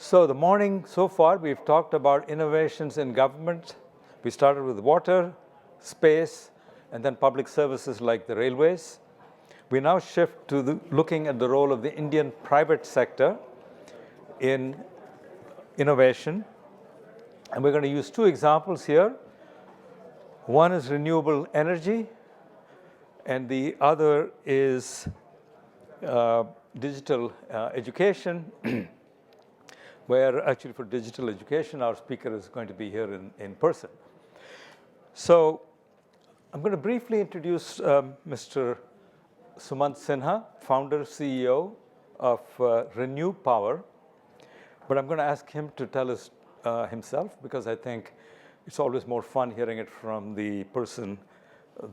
So the morning so far, we've talked about innovations in government. We started with water, space, and then public services like the railways. We now shift to looking at the role of the Indian private sector in innovation. And we're going to use two examples here. One is renewable energy, and the other is digital education, where actually for digital education, our speaker is going to be here in person. So I'm going to briefly introduce Mr. Sumant Sinha, founder, CEO of Renewable, but I'm going to ask him to tell us himself, because I think it's always more fun hearing it from the person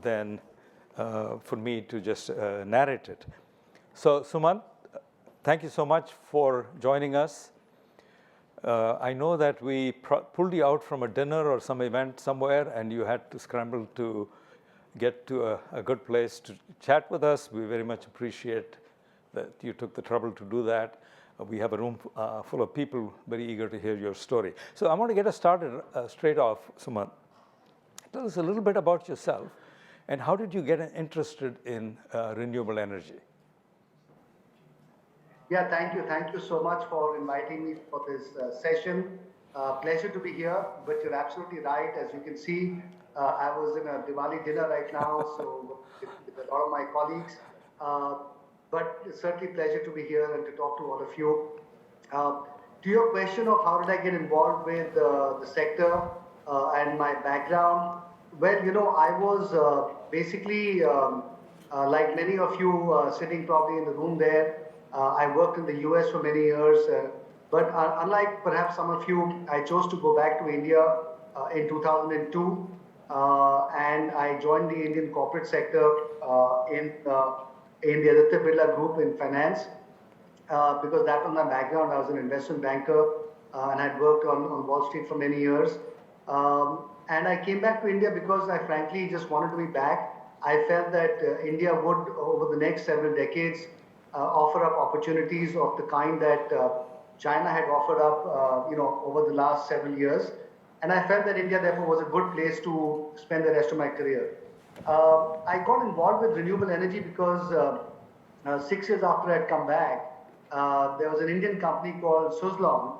than for me to just narrate it. So Sumant, thank you so much for joining us. I know that we pulled you out from a dinner or some event somewhere, and you had to scramble to get to a good place to chat with us. We very much appreciate that you took the trouble to do that. We have a room full of people very eager to hear your story. So I want to get us started straight off, Sumant. Tell us a little bit about yourself, and how did you get interested in renewable energy? Yeah, thank you. Thank you so much for inviting me for this session. Pleasure to be here, but you're absolutely right. As you can see, I was in a Diwali dinner right now, so with a lot of my colleagues. But it's certainly a pleasure to be here and to talk to all of you. To your question of how did I get involved with the sector and my background, well, you know, I was basically, like many of you sitting probably in the room there, I worked in the US for many years, but unlike perhaps some of you, I chose to go back to India in 2002, and I joined the Indian corporate sector in the Aditya Birla Group in finance, because that was my background. I was an investment banker and I'd worked on Wall Street for many years. And I came back to India because I frankly just wanted to be back. I felt that India would, over the next several decades, offer up opportunities of the kind that China had offered up, you know, over the last several years. And I felt that India, therefore, was a good place to spend the rest of my career. I got involved with renewable energy because 6 years after I'd come back, there was an Indian company called Suzlon,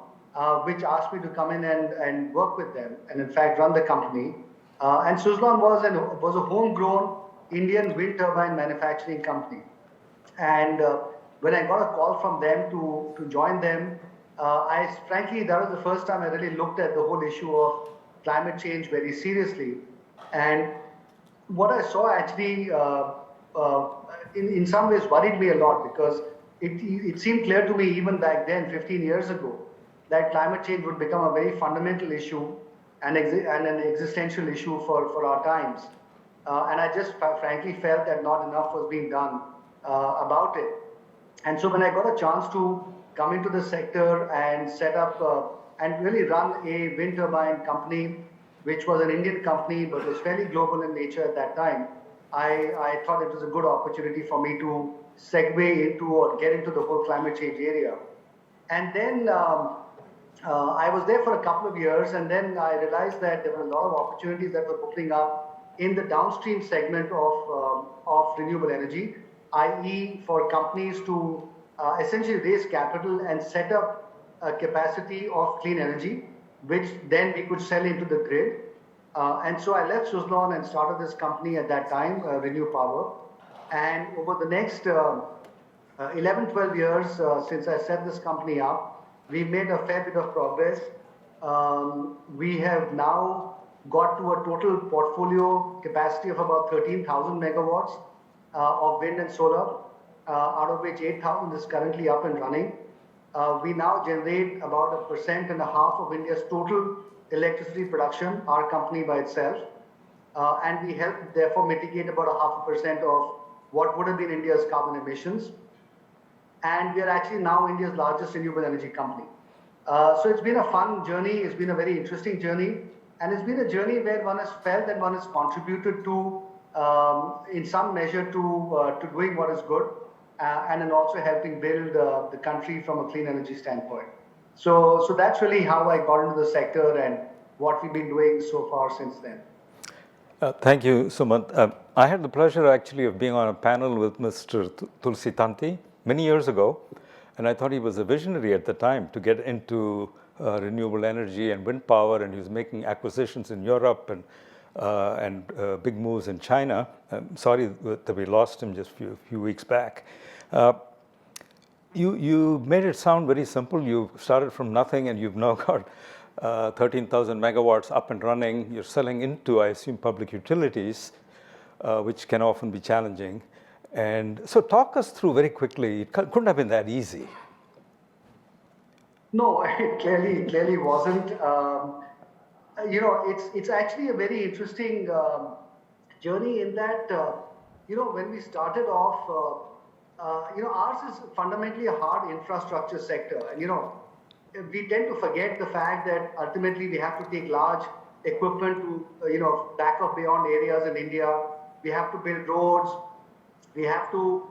which asked me to come in and work with them, and in fact run the company. And Suzlon was a homegrown Indian wind turbine manufacturing company. And when I got a call from them to join them, frankly, that was the first time I really looked at the whole issue of climate change very seriously. And what I saw actually, in some ways, worried me a lot, because it seemed clear to me even back then, 15 years ago, that climate change would become a very fundamental issue and an existential issue for our times. And I just frankly felt that not enough was being done about it. And so when I got a chance to come into the sector and set up and really run a wind turbine company, which was an Indian company but was fairly global in nature at that time, I thought it was a good opportunity for me to segue into or get into the whole climate change area. And then I was there for a couple of years, and then I realized that there were a lot of opportunities that were opening up in the downstream segment of renewable energy, i.e. for companies to essentially raise capital and set up a capacity of clean energy, which then we could sell into the grid. And so I left Suzlon and started this company at that time, Renewable. And over the next 11, 12 years since I set this company up, we've made a fair bit of progress. We have now got to a total portfolio capacity of about 13,000 megawatts of wind and solar, out of which 8,000 is currently up and running. We now generate about 1.5% of India's total electricity production, our company by itself. And we help therefore mitigate about 0.5% of what would have been India's carbon emissions. And we are actually now India's largest renewable energy company. So it's been a fun journey. It's been a very interesting journey. And it's been a journey where one has felt that one has contributed to, in some measure, to doing what is good, and in also helping build the country from a clean energy standpoint. So that's really how I got into the sector and what we've been doing so far since then. Thank you, Sumant. I had the pleasure actually of being on a panel with Mr. Tulsi Tanti many years ago, and I thought he was a visionary at the time to get into renewable energy and wind power, and he was making acquisitions in Europe and big moves in China. I'm sorry that we lost him just a few weeks back. You made it sound very simple. You started from nothing, and you've now got 13,000 megawatts up and running. You're selling into, I assume, public utilities, which can often be challenging. And so talk us through very quickly. It couldn't have been that easy. No, it clearly wasn't. It's actually a very interesting journey in that, when we started off, ours is fundamentally a hard infrastructure sector. And, we tend to forget the fact that ultimately we have to take large equipment to, back up beyond areas in India. We have to build roads. We have to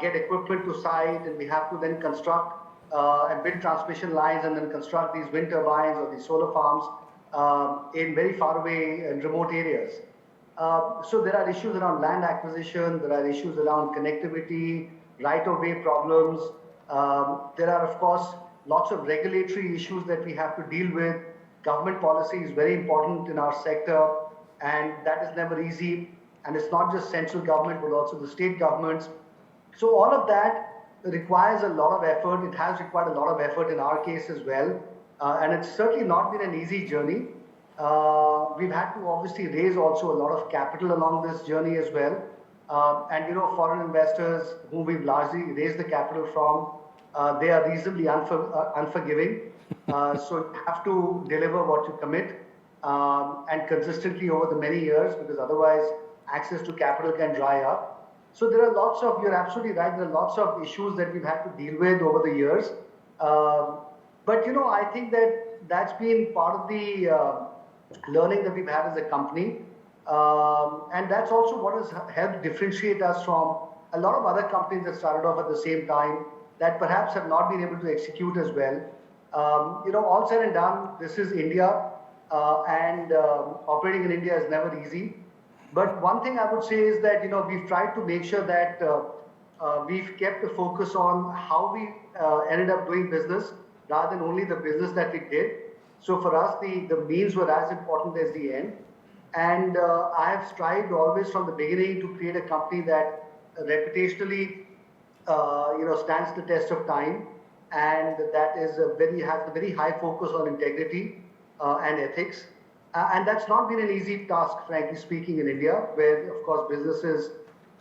get equipment to site, and we have to then construct and build transmission lines and then construct these wind turbines or these solar farms in very far away and remote areas. So there are issues around land acquisition, there are issues around connectivity, right-of-way problems. There are, of course, lots of regulatory issues that we have to deal with. Government policy is very important in our sector, and that is never easy. And it's not just central government, but also the state governments. So all of that requires a lot of effort. It has required a lot of effort in our case as well. And it's certainly not been an easy journey. We've had to obviously raise also a lot of capital along this journey as well. And foreign investors whom we've largely raised the capital from, they are reasonably unforgiving. So you have to deliver what you commit and consistently over the many years, because otherwise access to capital can dry up. So there are lots of, you're absolutely right, there are lots of issues that we've had to deal with over the years. But I think that that's been part of the learning that we've had as a company. And that's also what has helped differentiate us from a lot of other companies that started off at the same time that perhaps have not been able to execute as well. All said and done, this is India, and operating in India is never easy. But one thing I would say is that, we've tried to make sure that we've kept the focus on how we ended up doing business rather than only the business that we did. So for us, the means were as important as the end. And I have strived always from the beginning to create a company that reputationally, stands the test of time, and that is has a very high focus on integrity and ethics. And that's not been an easy task, frankly speaking, in India, where, of course, business is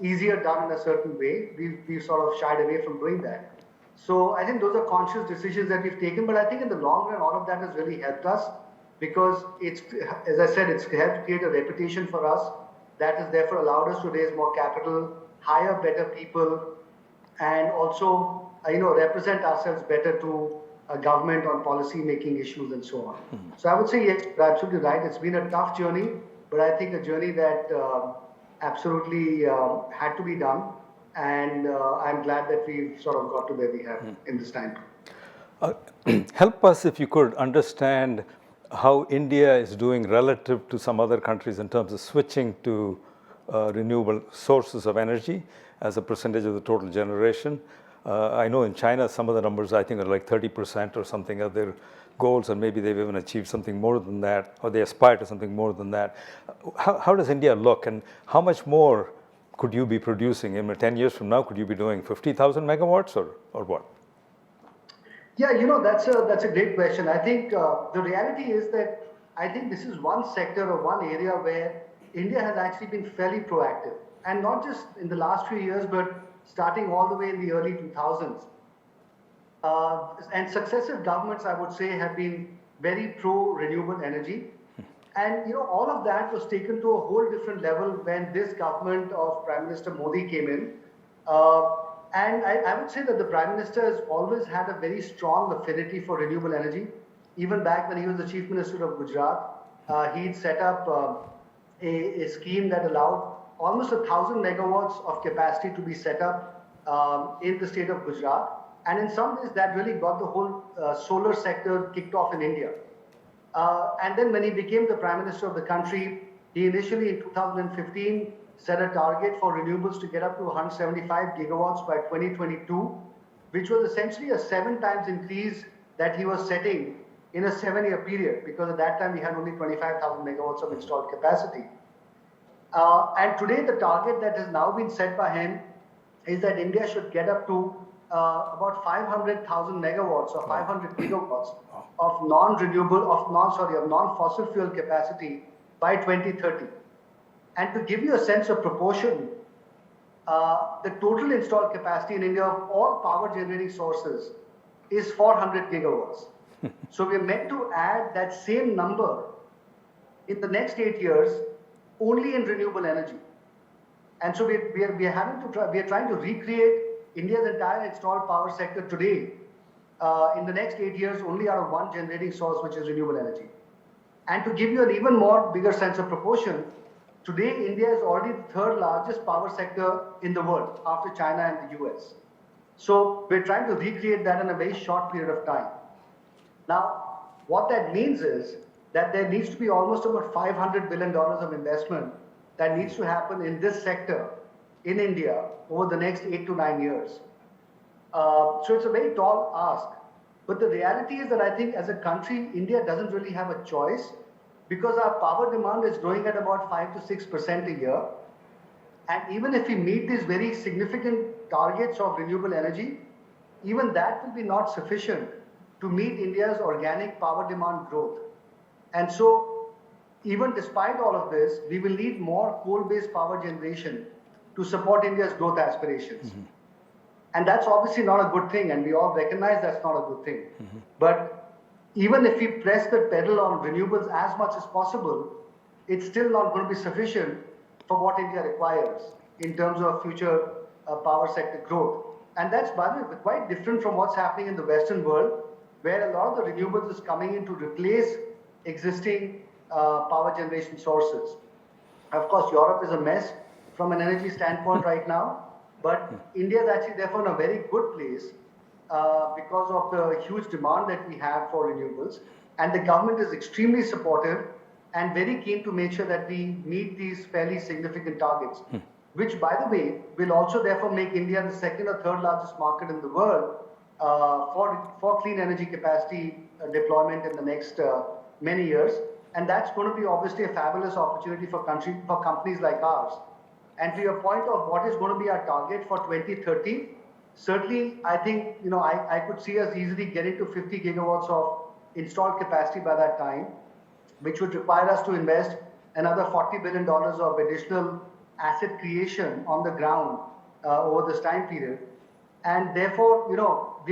easier done in a certain way. We've sort of shied away from doing that. So I think those are conscious decisions that we've taken. But I think in the long run, all of that has really helped us, because it's, as I said, it's helped create a reputation for us that has therefore allowed us to raise more capital, hire better people, and also, represent ourselves better to government on policy making issues and so on. Mm-hmm. So I would say, yes, you're absolutely right. It's been a tough journey, but I think a journey that absolutely had to be done. And I'm glad that we've sort of got to where we have in this time. Help us, if you could, understand how India is doing relative to some other countries in terms of switching to renewable sources of energy as a percentage of the total generation. I know in China, some of the numbers I think are like 30% or something of their goals, and maybe they've even achieved something more than that, or they aspire to something more than that. How does India look, and how much more could you be producing? In 10 years from now, could you be doing 50,000 megawatts or what? Yeah, that's a great question. I think the reality is that I think this is one sector or one area where India has actually been fairly proactive. And not just in the last few years, but starting all the way in the early 2000s. And successive governments, I would say, have been very pro-renewable energy. And, all of that was taken to a whole different level when this government of Prime Minister Modi came in. And I would say that the Prime Minister has always had a very strong affinity for renewable energy. Even back when he was the Chief Minister of Gujarat, he'd set up a scheme that allowed almost 1,000 megawatts of capacity to be set up in the state of Gujarat. And in some ways, that really got the whole solar sector kicked off in India. And then when he became the Prime Minister of the country, he initially in 2015 set a target for renewables to get up to 175 gigawatts by 2022, which was essentially a 7 times increase that he was setting in a 7-year period, because at that time we had only 25,000 megawatts of installed capacity. And today the target that has now been set by him is that India should get up to about 500,000 megawatts or 500 gigawatts of non-renewable, of non-fossil fuel capacity by 2030. And to give you a sense of proportion, the total installed capacity in India of all power generating sources is 400 gigawatts. So we're meant to add that same number in the next 8 years only in renewable energy. And so we are trying to recreate India's entire installed power sector today in the next 8 years only out of one generating source, which is renewable energy. And to give you an even more bigger sense of proportion, today India is already the third largest power sector in the world after China and the US. So we're trying to recreate that in a very short period of time. Now, what that means is that there needs to be almost about $500 billion of investment that needs to happen in this sector in India over the next 8 to 9 years. So it's a very tall ask. But the reality is that I think as a country, India doesn't really have a choice, because our power demand is growing at about 5 to 6% a year. And even if we meet these very significant targets of renewable energy, even that will be not sufficient to meet India's organic power demand growth. And so, even despite all of this, we will need more coal-based power generation to support India's growth aspirations. Mm-hmm. And that's obviously not a good thing, and we all recognize that's not a good thing. Mm-hmm. But even if we press the pedal on renewables as much as possible, it's still not going to be sufficient for what India requires in terms of future power sector growth. And that's, by the way, quite different from what's happening in the Western world, where a lot of the renewables is coming in to replace existing power generation sources. Of course, Europe is a mess from an energy standpoint right now, but India is actually therefore in a very good place because of the huge demand that we have for renewables. And the government is extremely supportive and very keen to make sure that we meet these fairly significant targets, which, by the way, will also therefore make India the second or third largest market in the world for clean energy capacity deployment in the next many years. And that's going to be obviously a fabulous opportunity for companies like ours. And to your point of what is going to be our target for 2030, certainly I think, I could see us easily getting to 50 gigawatts of installed capacity by that time, which would require us to invest another $40 billion of additional asset creation on the ground over this time period. And therefore, we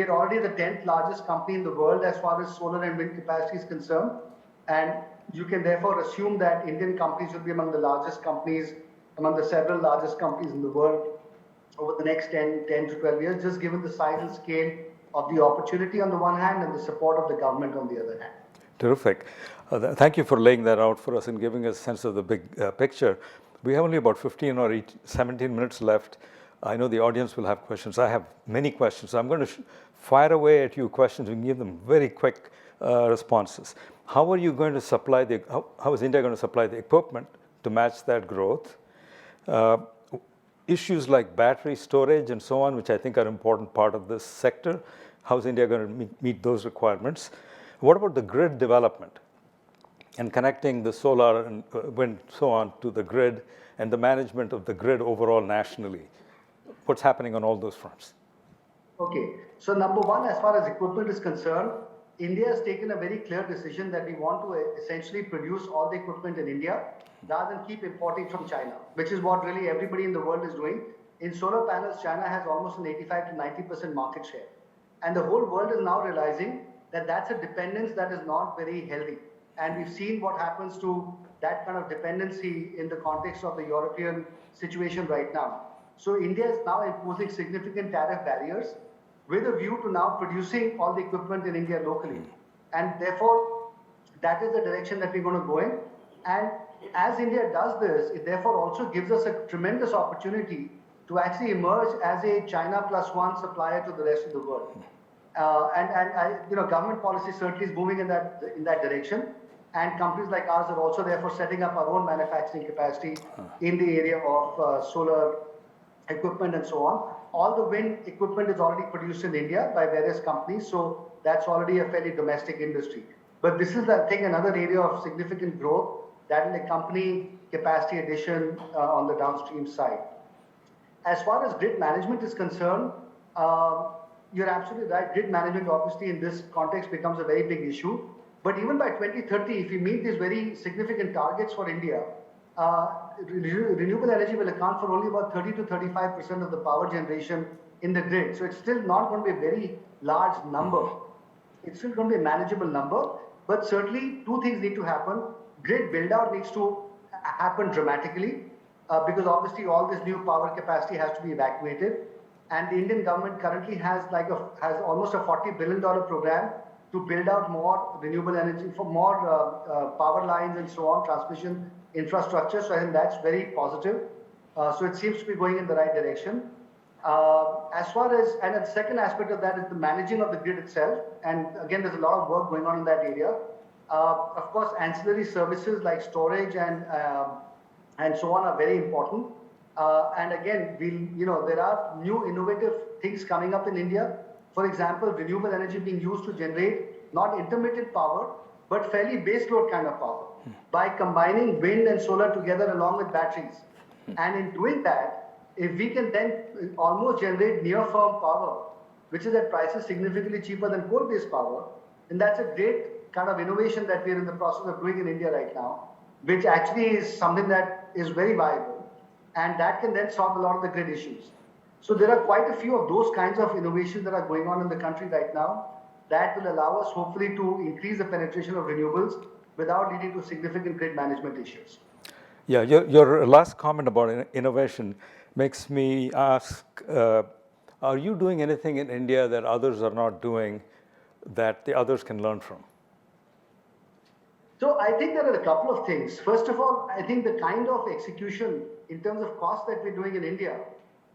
are already the 10th largest company in the world as far as solar and wind capacity is concerned. And you can therefore assume that Indian companies will be among the largest companies, among the several largest companies in the world over the next 10 to 12 years, just given the size and scale of the opportunity on the one hand and the support of the government on the other hand. Terrific. Thank you for laying that out for us and giving us a sense of the big picture. We have only about 15 or 17 minutes left. I know the audience will have questions. I have many questions. So I'm going to fire away at you questions and give them very quick responses. How are you going to supply how is India going to supply the equipment to match that growth? Issues like battery storage and so on, which I think are an important part of this sector. How is India going to meet those requirements? What about the grid development and connecting the solar and wind, so on, to the grid and the management of the grid overall nationally? What's happening on all those fronts? Okay, so number one, as far as equipment is concerned, India has taken a very clear decision that we want to essentially produce all the equipment in India rather than keep importing from China, which is what really everybody in the world is doing. In solar panels, China has almost an 85 to 90% market share. And the whole world is now realizing that that's a dependence that is not very healthy. And we've seen what happens to that kind of dependency in the context of the European situation right now. So India is now imposing significant tariff barriers with a view to now producing all the equipment in India locally. And therefore, that is the direction that we're going to go in. And as India does this, it therefore also gives us a tremendous opportunity to actually emerge as a China plus one supplier to the rest of the world. Government policy certainly is moving in that direction, and companies like ours are also therefore setting up our own manufacturing capacity in the area of solar equipment and so on. All the wind equipment is already produced in India by various companies, so that's already a fairly domestic industry. But this is, I think, another area of significant growth that will accompany capacity addition on the downstream side. As far as grid management is concerned, you're absolutely right. Grid management, obviously, in this context becomes a very big issue. But even by 2030, if we meet these very significant targets for India, renewable energy will account for only about 30 to 35% of the power generation in the grid. So it's still not going to be a very large number. It's still going to be a manageable number. But certainly, two things need to happen. Grid build-out needs to happen dramatically because obviously all this new power capacity has to be evacuated. And the Indian government currently has almost a $40 billion program to build out more renewable energy, for more power lines and so on, transmission infrastructure. So I think that's very positive. So it seems to be going in the right direction. As far as, and the second aspect of that is the managing of the grid itself. And again, there's a lot of work going on in that area. Of course, ancillary services like storage and so on are very important. And again, there are new innovative things coming up in India. For example, renewable energy being used to generate not intermittent power, but fairly baseload kind of power by combining wind and solar together along with batteries. And in doing that, if we can then almost generate near firm power, which is at prices significantly cheaper than coal-based power, then that's a great kind of innovation that we're in the process of doing in India right now, which actually is something that is very viable. And that can then solve a lot of the grid issues. So there are quite a few of those kinds of innovations that are going on in the country right now that will allow us hopefully to increase the penetration of renewables without leading to significant grid management issues. Yeah, your last comment about innovation makes me ask, are you doing anything in India that others are not doing that the others can learn from? So I think there are a couple of things. First of all, I think the kind of execution in terms of cost that we're doing in India,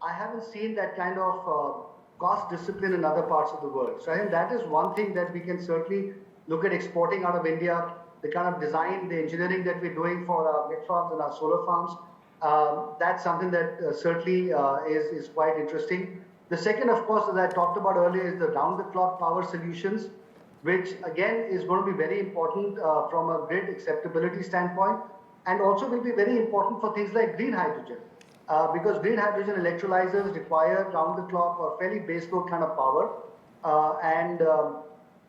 I haven't seen that kind of cost discipline in other parts of the world. So I think that is one thing that we can certainly look at exporting out of India, the kind of design, the engineering that we're doing for our wind farms and our solar farms. That's something that certainly is quite interesting. The second, of course, as I talked about earlier, is the round-the-clock power solutions, which again is going to be very important from a grid acceptability standpoint, and also will be very important for things like green hydrogen. Because green hydrogen electrolyzers require round-the-clock or fairly baseload kind of power.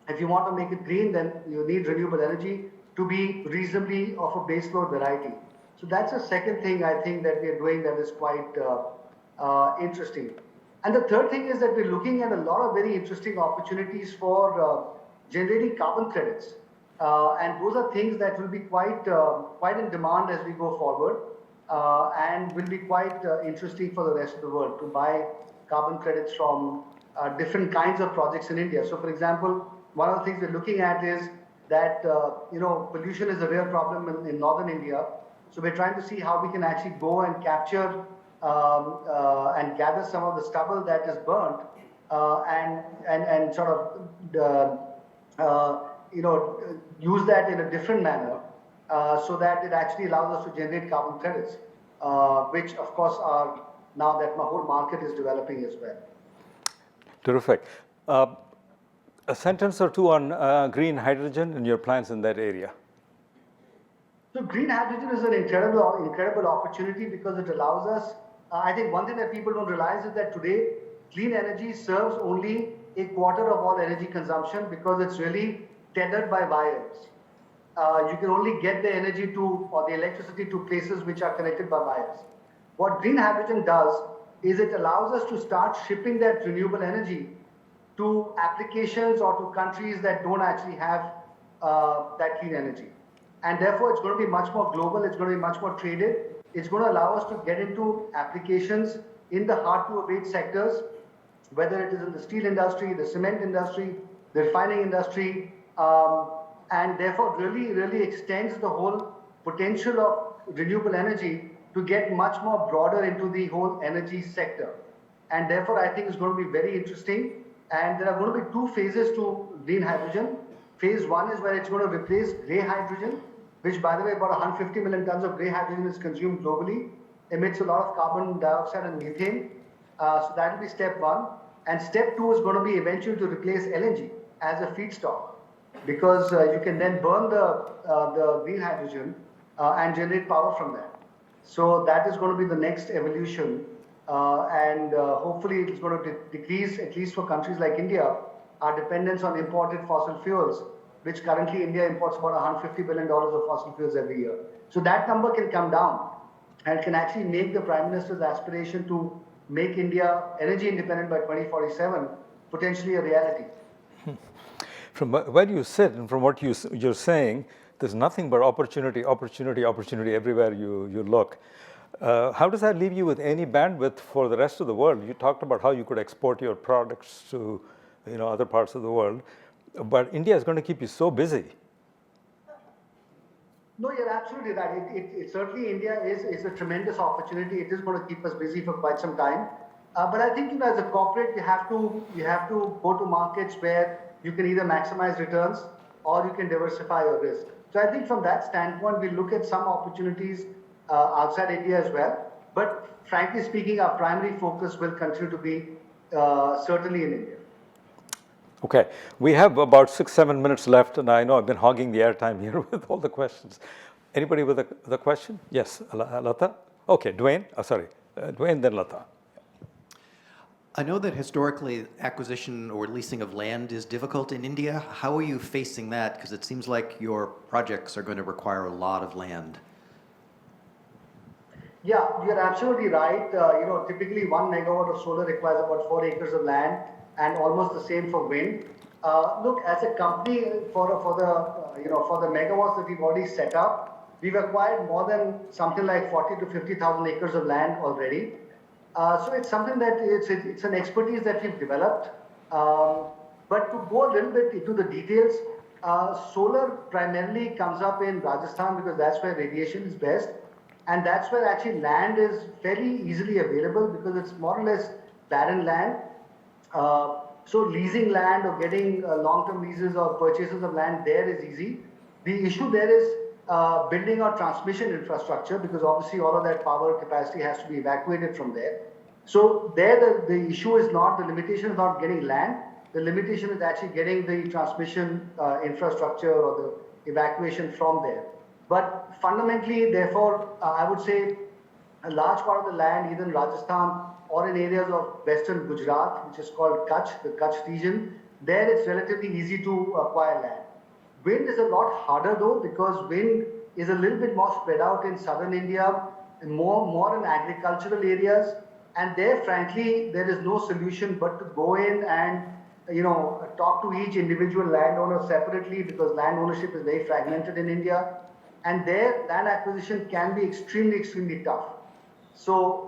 If you want to make it green, then you need renewable energy to be reasonably of a baseload variety. So that's the second thing I think that we are doing that is quite interesting. And the third thing is that we're looking at a lot of very interesting opportunities for generating carbon credits. And those are things that will be quite in demand as we go forward. And will be quite interesting for the rest of the world to buy carbon credits from different kinds of projects in India. So, for example, one of the things we're looking at is that pollution is a real problem in northern India. So we're trying to see how we can actually go and capture and gather some of the stubble that is burnt and sort of use that in a different manner. So that it actually allows us to generate carbon credits, which of course are now that the whole market is developing as well. Terrific. A sentence or two on green hydrogen and your plans in that area. So green hydrogen is an incredible opportunity because it allows us, I think one thing that people don't realize is that today clean energy serves only a quarter of all energy consumption because it's really tethered by wires. You can only get the energy or the electricity to places which are connected by wires. What green hydrogen does is it allows us to start shipping that renewable energy to applications or to countries that don't actually have that clean energy. And therefore, it's going to be much more global, it's going to be much more traded. It's going to allow us to get into applications in the hard-to-abate sectors, whether it is in the steel industry, the cement industry, the refining industry, and therefore really extends the whole potential of renewable energy to get much more broader into the whole energy sector. And therefore, I think it's going to be very interesting. And there are going to be two phases to green hydrogen. Phase one is where it's going to replace grey hydrogen, which, by the way, about 150 million tons of grey hydrogen is consumed globally, emits a lot of carbon dioxide and methane. So that will be step one. And step two is going to be eventually to replace LNG as a feedstock, because you can then burn the green hydrogen and generate power from that. So that is going to be the next evolution. And hopefully it's going to decrease, at least for countries like India, our dependence on imported fossil fuels, which currently India imports about $150 billion of fossil fuels every year. So that number can come down and can actually make the Prime Minister's aspiration to make India energy independent by 2047 potentially a reality. From where you sit and from what you're saying, there's nothing but opportunity, opportunity, opportunity everywhere you look. How does that leave you with any bandwidth for the rest of the world? You talked about how you could export your products to other parts of the world, but India is going to keep you so busy. No, you're absolutely right. Certainly India is a tremendous opportunity. It is going to keep us busy for quite some time. But I think as a corporate, you have to go to markets where you can either maximize returns or you can diversify your risk. So I think from that standpoint, we look at some opportunities outside India as well. But frankly speaking, our primary focus will continue to be certainly in India. Okay, we have about 6-7 minutes left, and I know I've been hogging the airtime here with all the questions. Anybody with a question? Yes, Lata? Okay, Dwayne, Dwayne, then Lata. I know that historically acquisition or leasing of land is difficult in India. How are you facing that? Because it seems like your projects are going to require a lot of land. Yeah, you're absolutely right. Typically 1 megawatt of solar requires about 4 acres of land, and almost the same for wind. Look, as a company, for the megawatts that we've already set up, we've acquired more than something like 40 to 50,000 acres of land already. So it's something that it's an expertise that we've developed. But to go a little bit into the details, solar primarily comes up in Rajasthan because that's where radiation is best. And that's where actually land is fairly easily available because it's more or less barren land. So leasing land or getting long-term leases or purchases of land there is easy. The issue there is building our transmission infrastructure, because obviously all of that power capacity has to be evacuated from there. So there the issue is not, the limitation is not getting land. The limitation is actually getting the transmission infrastructure or the evacuation from there. But fundamentally, therefore, I would say a large part of the land, either in Rajasthan or in areas of western Gujarat, which is called Kutch, the Kutch region, there it's relatively easy to acquire land. Wind is a lot harder though, because wind is a little bit more spread out in southern India, and more in agricultural areas. And there, frankly, there is no solution but to go in and talk to each individual landowner separately, because land ownership is very fragmented in India. And there, land acquisition can be extremely, extremely tough. So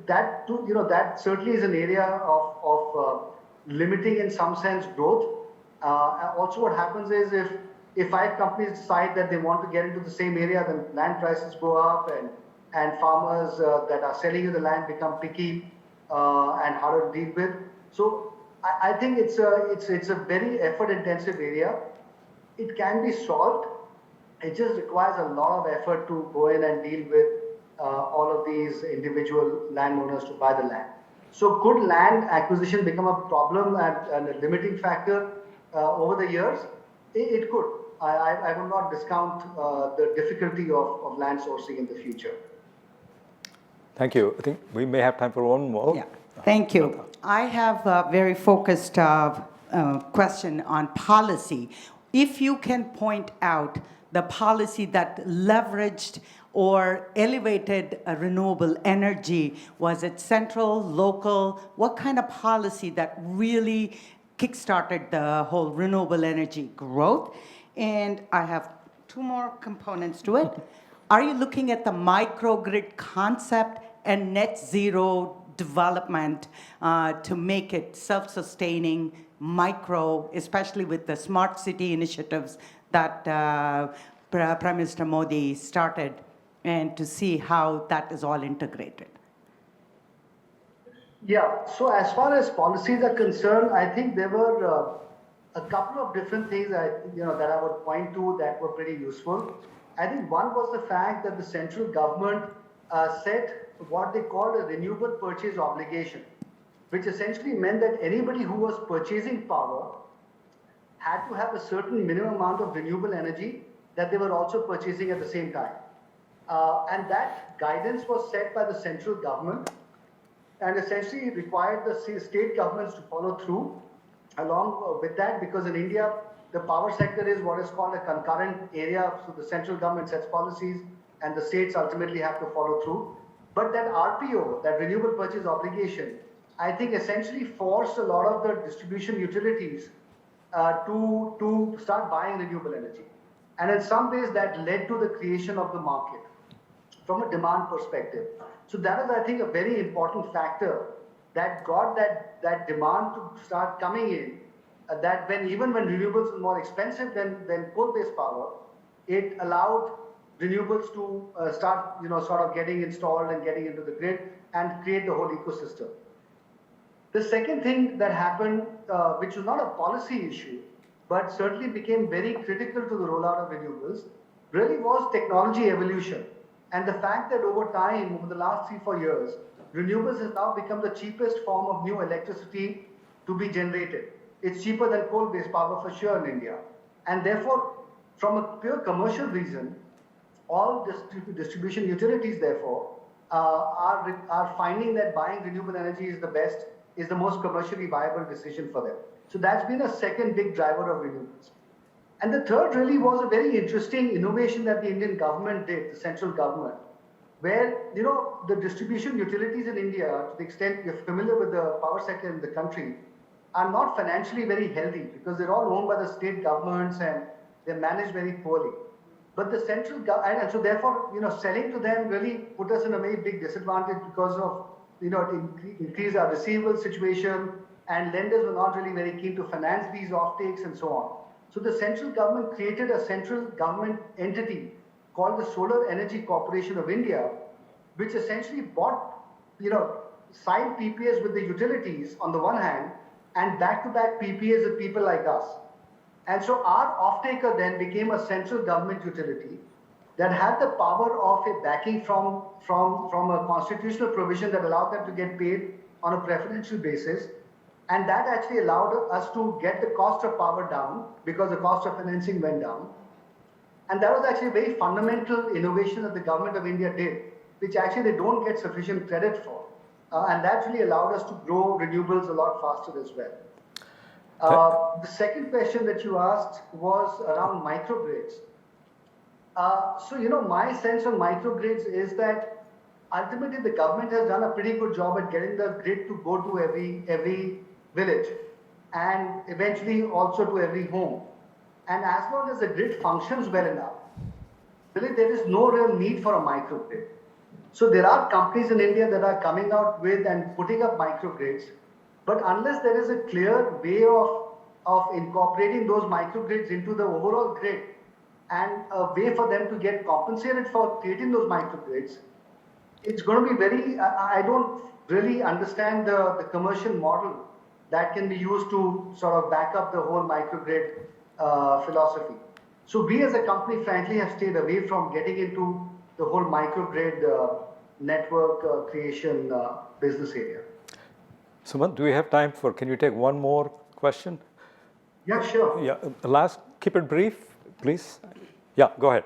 that certainly is an area of limiting, in some sense, growth. Also, what happens is if 5 companies decide that they want to get into the same area, then land prices go up, and farmers that are selling you the land become picky and harder to deal with. So I think it's a very effort-intensive area. It can be solved. It just requires a lot of effort to go in and deal with all of these individual landowners to buy the land. So could land acquisition become a problem and a limiting factor over the years? It could. I will not discount the difficulty of land sourcing in the future. Thank you. I think we may have time for one more. Yeah. Thank you. I have a very focused question on policy. If you can point out the policy that leveraged or elevated renewable energy, was it central, local? What kind of policy that really kickstarted the whole renewable energy growth? And I have 2 more components to it. Are you looking at the microgrid concept and net zero development to make it self-sustaining, micro, especially with the smart city initiatives that Prime Minister Modi started? and to see how that is all integrated. Yeah, so as far as policies are concerned, I think there were a couple of different things that I would point to that were pretty useful. I think one was the fact that the central government set what they called a renewable purchase obligation, which essentially meant that anybody who was purchasing power had to have a certain minimum amount of renewable energy that they were also purchasing at the same time. And that guidance was set by the central government and essentially required the state governments to follow through along with that, because in India, the power sector is what is called a concurrent area. So the central government sets policies and the states ultimately have to follow through. But that RPO, that renewable purchase obligation, I think essentially forced a lot of the distribution utilities to start buying renewable energy. And in some ways that led to the creation of the market from a demand perspective. So that is, I think, a very important factor that got that demand to start coming in, that even when renewables were more expensive than coal-based power, it allowed renewables to start, sort of getting installed and getting into the grid and create the whole ecosystem. The second thing that happened, which was not a policy issue, but certainly became very critical to the rollout of renewables, really was technology evolution. And the fact that over time, over the last 3-4 years, renewables has now become the cheapest form of new electricity to be generated. It's cheaper than coal-based power for sure in India. And therefore, from a pure commercial reason, all distribution utilities, therefore, are finding that buying renewable energy is the most commercially viable decision for them. So that's been a second big driver of renewables. And the third really was a very interesting innovation that the Indian government did, the central government, where, the distribution utilities in India, to the extent you're familiar with the power sector in the country, are not financially very healthy because they're all owned by the state governments and they're managed very poorly. But the central government, and so therefore, selling to them really put us in a very big disadvantage because of, it increased our receivable situation, and lenders were not really very keen to finance these offtakes and so on. So the central government created a central government entity called the Solar Energy Corporation of India, which essentially bought, signed PPAs with the utilities on the one hand, and back-to-back PPAs with people like us. And so our off-taker then became a central government utility that had the power of a backing from a constitutional provision that allowed them to get paid on a preferential basis. And that actually allowed us to get the cost of power down because the cost of financing went down. And that was actually a very fundamental innovation that the government of India did, which actually they don't get sufficient credit for. And that really allowed us to grow renewables a lot faster as well. The second question that you asked was around microgrids. So, my sense on microgrids is that ultimately the government has done a pretty good job at getting the grid to go to every village and eventually also to every home. And as long as the grid functions well enough, really there is no real need for a microgrid. So there are companies in India that are coming out with and putting up microgrids, but unless there is a clear way of incorporating those microgrids into the overall grid and a way for them to get compensated for creating those microgrids, it's going to be I don't really understand the commercial model that can be used to sort of back up the whole microgrid philosophy. So we as a company, frankly, have stayed away from getting into the whole microgrid network creation business area. Sumant, do we have time can you take one more question? Yeah, sure. Yeah, keep it brief, please. Yeah, go ahead.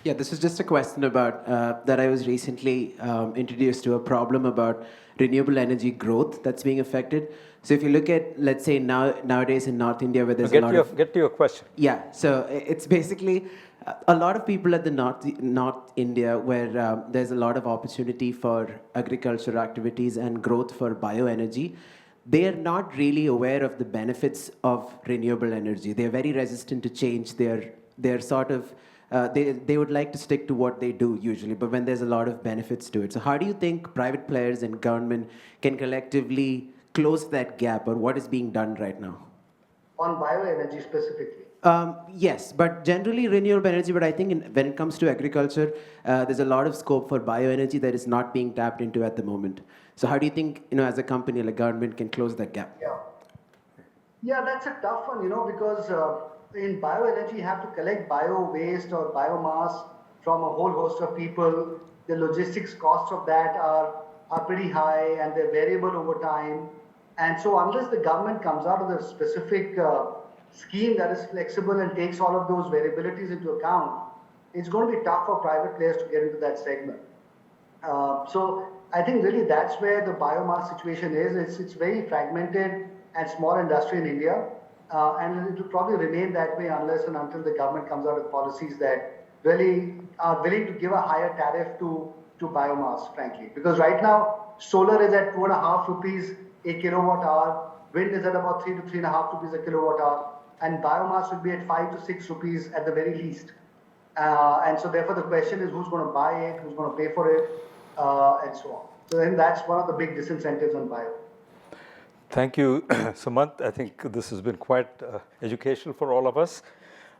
Yeah, this is just a question about that I was recently introduced to a problem about renewable energy growth that's being affected. So if you look at, let's say nowadays in North India where there's Get to your question. Yeah, so it's basically a lot of people at the North India where there's a lot of opportunity for agricultural activities and growth for bioenergy. They are not really aware of the benefits of renewable energy. They're very resistant to change. They're sort of they would like to stick to what they do usually, but when there's a lot of benefits to it. So how do you think private players and government can collectively close that gap, or what is being done right now? On bioenergy specifically? Yes, but generally renewable energy. But I think when it comes to agriculture, there's a lot of scope for bioenergy that is not being tapped into at the moment. So how do you think, as a company, like government, can close that gap? Yeah. Yeah, that's a tough one, because in bioenergy, you have to collect bio waste or biomass from a whole host of people. The logistics costs of that are pretty high and they're variable over time. And so unless the government comes out with a specific scheme that is flexible and takes all of those variabilities into account, it's going to be tough for private players to get into that segment. So I think really that's where the biomass situation is. It's very fragmented and small industry in India, and it will probably remain that way unless and until the government comes out with policies that really are willing to give a higher tariff to biomass, frankly. Because right now, solar is at 2.5 rupees a kilowatt hour, wind is at about 3 to 3.5 rupees a kilowatt hour, and biomass would be at 5 to 6 rupees at the very least. And so therefore the question is who's going to buy it, who's going to pay for it, and so on. So then that's one of the big disincentives on bio. Thank you, Sumant. I think this has been quite educational for all of us.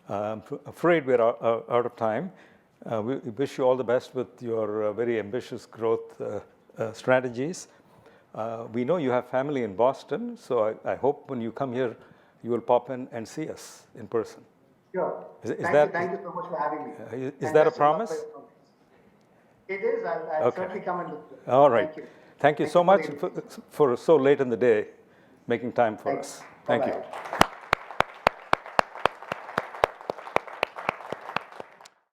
I'm afraid we're out of time. We wish you all the best with your very ambitious growth strategies. We know you have family in Boston, so I hope when you come here, you will pop in and see us in person. Sure. Thank you so much for having me. Is that a promise? It is. I'll certainly come and look. All right. Thank you. Thank you so much for so late in the day making time for us. Thank you.